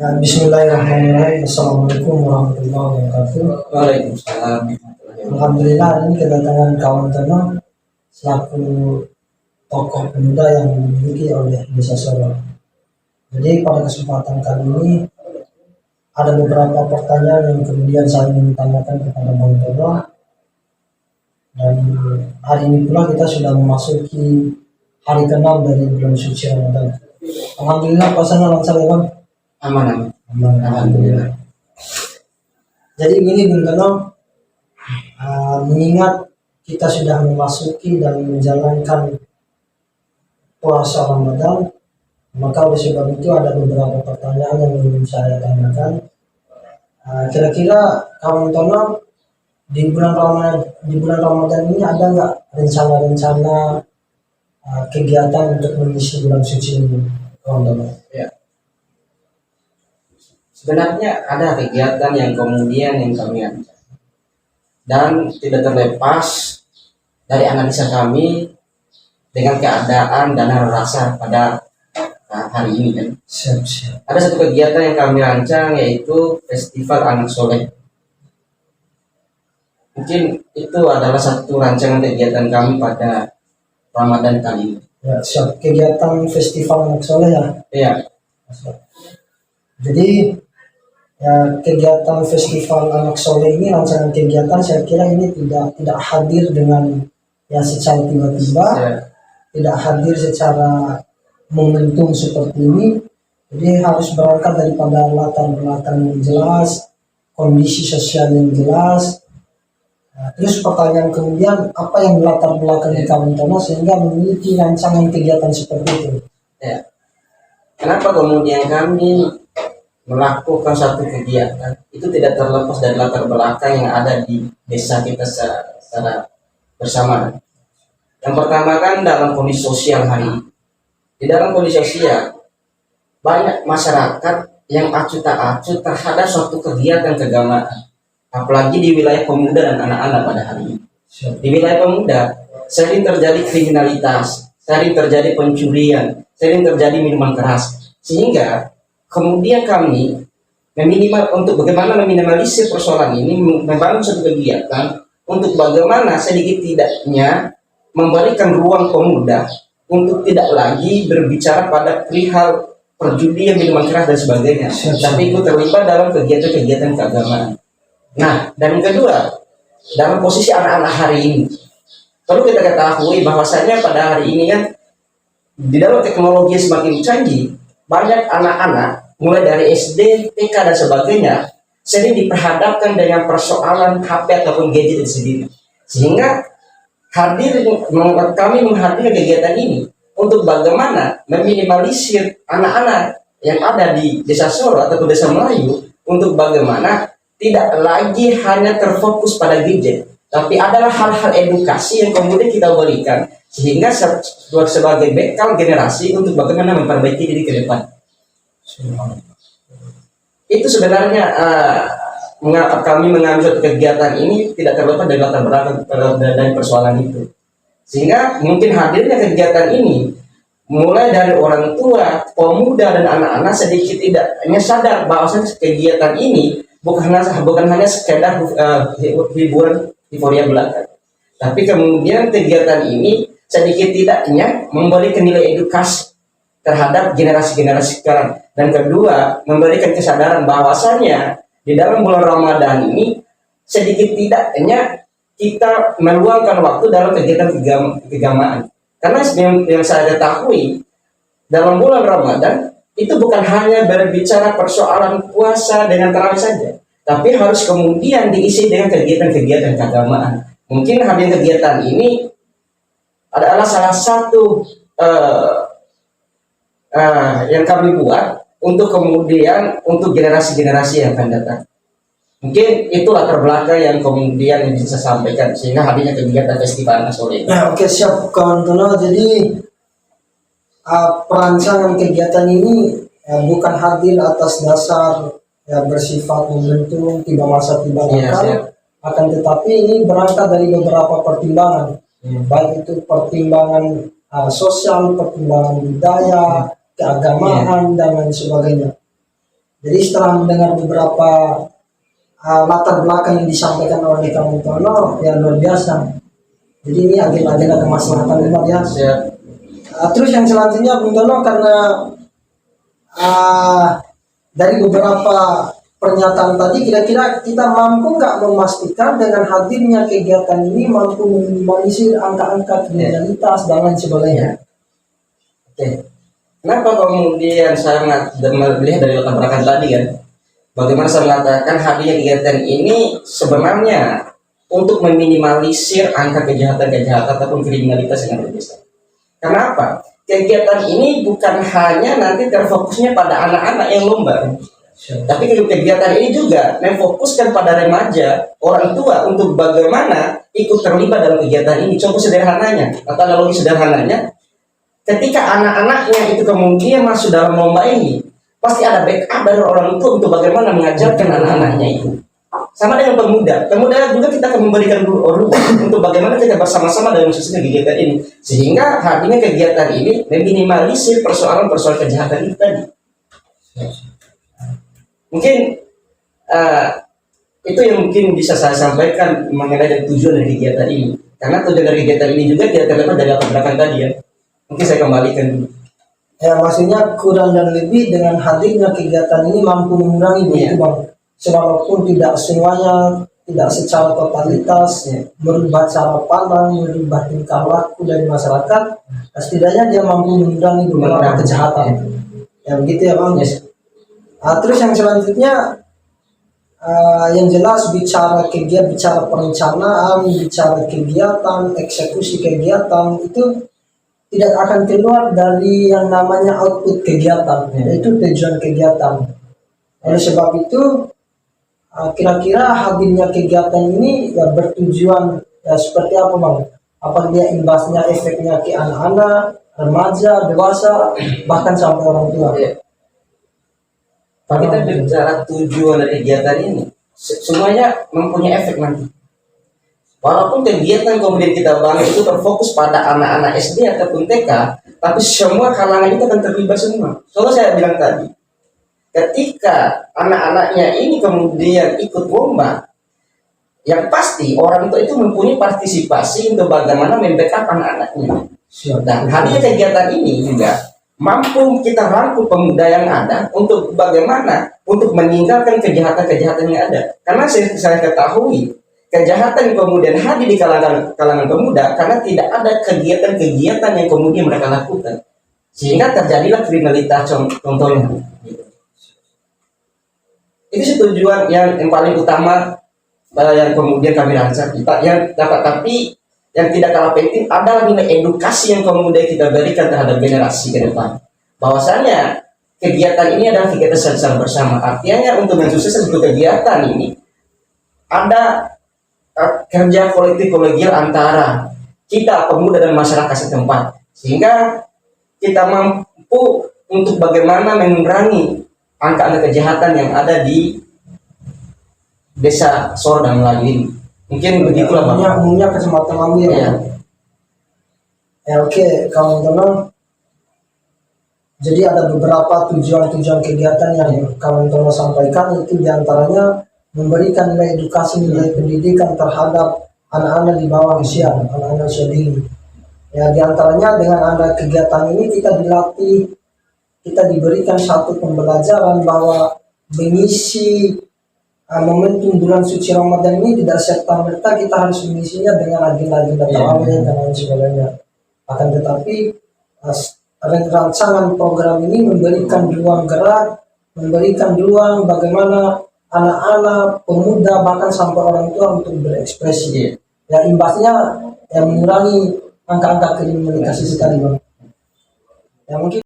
Bismillahirrahmanirrahim. Assalamualaikum warahmatullahi wabarakatuh. Waalaikumsalam. Alhamdulillah, ini kedatangan kawan Tono selaku tokoh pemuda yang dimiliki oleh Desa Soro. Jadi pada kesempatan kali ini ada beberapa pertanyaan yang kemudian saya ingin tanyakan kepada Bang Tono. Dan hari ini pula kita sudah memasuki hari ke-6 dari bulan suci Ramadan. Alhamdulillah puasanya lancar ya Bang? Aman. Alhamdulillah. Jadi ini Bung Tono, mengingat kita sudah memasuki dan menjalankan puasa Ramadan, maka oleh sebab itu ada beberapa pertanyaan yang ingin saya tanyakan. Kira-kira kawan Tono di bulan Ramadan ini ada nggak rencana-rencana kegiatan untuk mengisi bulan suci ini, kawan Tono? Ya. Sebenarnya ada kegiatan yang kemudian yang kami ancam dan tidak terlepas dari analisa kami dengan keadaan dan rasa pada hari ini kan. Siap. Ada satu kegiatan yang kami rancang yaitu Festival Anak Soleh. Mungkin itu adalah satu rancangan kegiatan kami pada Ramadan kali ini. Ya, siap. Kegiatan Festival Anak Soleh ya. Iya. Jadi kegiatan Festival Anak Soleh ini, rancangan kegiatan saya kira ini tidak hadir dengan secara tiba-tiba, tidak hadir secara momentum seperti ini. Jadi harus berangkat daripada latar belakang yang jelas, kondisi sosial yang jelas. Terus pertanyaan kemudian, apa yang latar belakang kawan Tono sehingga memiliki rancangan kegiatan seperti itu? Ya. Kenapa kemudian kami melakukan satu kegiatan itu tidak terlepas dari latar belakang yang ada di desa kita secara bersamaan. Yang pertama kan dalam kondisi sosial hari ini. Di dalam kondisi sosial banyak masyarakat yang acuh tak acuh terhadap suatu kegiatan keagamaan, apalagi di wilayah pemuda dan anak-anak pada hari ini. Di wilayah pemuda sering terjadi kriminalitas, sering terjadi pencurian, sering terjadi minuman keras, sehingga kemudian kami untuk bagaimana meminimalisir persoalan ini, membangun satu kegiatan untuk bagaimana sedikit tidaknya memberikan ruang pemuda untuk tidak lagi berbicara pada perihal perjudian, minuman keras dan sebagainya, tapi ikut terlibat dalam kegiatan-kegiatan keagamaan. Nah, dan kedua, dalam posisi anak-anak hari ini, perlu kita ketahui bahwasanya pada hari ini kan di dalam teknologi yang semakin canggih, banyak anak-anak mulai dari SD, TK dan sebagainya sering diperhadapkan dengan persoalan HP ataupun gadget itu sendiri. Sehingga kami menghadirkan kegiatan ini untuk bagaimana meminimalisir anak-anak yang ada di Desa Soro ataupun Desa Melayu, untuk bagaimana tidak lagi hanya terfokus pada gadget, tapi adalah hal-hal edukasi yang kemudian kita berikan sehingga sebagai bekal generasi untuk bagaimana memperbaiki diri ke depan. Itu sebenarnya mengapa kami mengambil suatu kegiatan ini tidak terlepas dari latar belakang dari persoalan itu, sehingga mungkin hadirnya kegiatan ini mulai dari orang tua, pemuda dan anak-anak sedikit tidaknya sadar bahwa kegiatan ini bukan hanya sekedar hiburan euforia belaka, tapi kemudian kegiatan ini sedikit tidaknya memberikan nilai edukasi terhadap generasi-generasi sekarang. Dan kedua, memberikan kesadaran bahwasannya di dalam bulan Ramadan ini sedikit tidaknya kita meluangkan waktu dalam kegiatan keagamaan. Karena yang saya ketahui, dalam bulan Ramadan itu bukan hanya berbicara persoalan puasa dengan tarawih saja, tapi harus kemudian diisi dengan kegiatan-kegiatan keagamaan. Mungkin hadir kegiatan ini adalah salah satu yang kami buat untuk kemudian untuk generasi-generasi yang akan datang. Mungkin itu latar belakang yang kemudian bisa saya sampaikan sehingga hadirnya kegiatan Festival Anak Soleh. Oke, siap kawan Tono. Jadi perancangan kegiatan ini bukan hadir atas dasar bersifat momentum tiba masa tiba akal, akan tetapi ini berangkat dari beberapa pertimbangan, baik itu pertimbangan sosial, pertimbangan budaya, keagamaan dan lain sebagainya. Jadi setelah mendengar beberapa latar belakang yang disampaikan oleh Kang Tono, ya luar biasa. Jadi ini agenda kemaslahatan umat ya. Terus yang selanjutnya Bung Tono, karena dari beberapa pernyataan tadi, kira-kira kita mampu nggak memastikan dengan hadirnya kegiatan ini mampu meminimalisir angka-angka kriminalitas dan lain sebagainya? Oke. Kenapa kemudian saya melihat dari latar belakang tadi kan, bagaimana saya mengatakan hadirnya kegiatan ini sebenarnya untuk meminimalisir angka kejahatan ataupun kriminalitas yang ada. Kenapa? Kegiatan ini bukan hanya nanti terfokusnya pada anak-anak yang lomba, tapi kegiatan ini juga memfokuskan pada remaja, orang tua untuk bagaimana ikut terlibat dalam kegiatan ini. Contoh sederhananya, atau analogi sederhananya, ketika anak-anaknya itu kemudian masuk dalam lomba ini, pasti ada backup dari orang tua untuk bagaimana mengajarkan anak-anaknya itu. Sama dengan pemuda juga kita akan memberikan ruang untuk bagaimana kita bersama-sama dalam susunan kegiatan ini, sehingga hadirnya kegiatan ini meminimalisir persoalan-persoalan kejahatan itu tadi. Mungkin itu yang mungkin bisa saya sampaikan mengenai tujuan dari kegiatan ini, karena tujuan dari kegiatan ini juga tidak terlepas dari latar belakang tadi ya. Mungkin saya kembalikan dulu. Ya, maksudnya kurang dan lebih dengan hadirnya kegiatan ini mampu mengurangi begitu Bang. Walaupun tidak semuanya, tidak secara totalitas merubah cara pandang, merubah tingkah laku dari masyarakat, setidaknya dia mampu mengurangi beberapa kejahatan. Ya begitu ya Bang. Yes. Terus yang selanjutnya, yang jelas bicara kegiatan, bicara perencanaan, bicara kegiatan, eksekusi kegiatan itu tidak akan keluar dari yang namanya output kegiatan, yaitu tujuan kegiatan. Oleh sebab itu, kira-kira hadirnya kegiatan ini ya bertujuan ya seperti apa Bang? Apa dia imbasnya, efeknya ke anak-anak, remaja, dewasa, bahkan sampai orang tua? Kalau kita bicara tujuan dari kegiatan ini, semuanya mempunyai efek nanti. Walaupun kegiatan kemudian kita bangun itu terfokus pada anak-anak SD ataupun TK, tapi semua kalangan itu akan terlibat semua. Soalnya saya bilang tadi, ketika anak-anaknya ini kemudian ikut lomba, yang pasti orang tua itu mempunyai partisipasi untuk bagaimana membackup anak-anaknya. Dan hadirnya kegiatan ini juga mampu kita rangkul pemuda yang ada untuk bagaimana untuk meninggalkan kejahatan-kejahatan yang ada. Karena saya ketahui kejahatan yang kemudian hadir di kalangan pemuda karena tidak ada kegiatan-kegiatan yang kemudian mereka lakukan, sehingga terjadilah kriminalitas contohnya. Itu tujuan yang paling utama yang kemudian kami rancang. Tapi yang tidak kalah penting adalah nilai edukasi yang kemudian kita berikan terhadap generasi ke depan. Bahwasanya kegiatan ini adalah kegiatan secara bersama. Artinya untuk mensukseskan satu kegiatan ini ada kerja kolektif kolegial antara kita pemuda dan masyarakat setempat, sehingga kita mampu untuk bagaimana mengurangi angka-angka kejahatan yang ada di desa Sor dan Melayu ini. Mungkin begitulah Bang. Umumnya kesempatan kami ya. Oke, kawan teman. Jadi ada beberapa tujuan-tujuan kegiatan yang kawan teman sampaikan, itu diantaranya memberikan nilai edukasi, nilai pendidikan terhadap anak-anak di bawah usia, anak-anak usia dini. Ya, diantaranya dengan ada kegiatan ini kita dilatih, kita diberikan satu pembelajaran bahwa mengisi momentum bulan suci Ramadan ini tidak serta-merta kita harus mengisinya dengan agenda-agenda tarawih dan lain sebagainya. Akan tetapi rancangan program ini memberikan ruang gerak, memberikan ruang bagaimana anak-anak, pemuda, bahkan sampai orang tua untuk berekspresi. Ya, imbasnya yang mengurangi angka-angka kriminalitas tadi Bang. Ya mungkin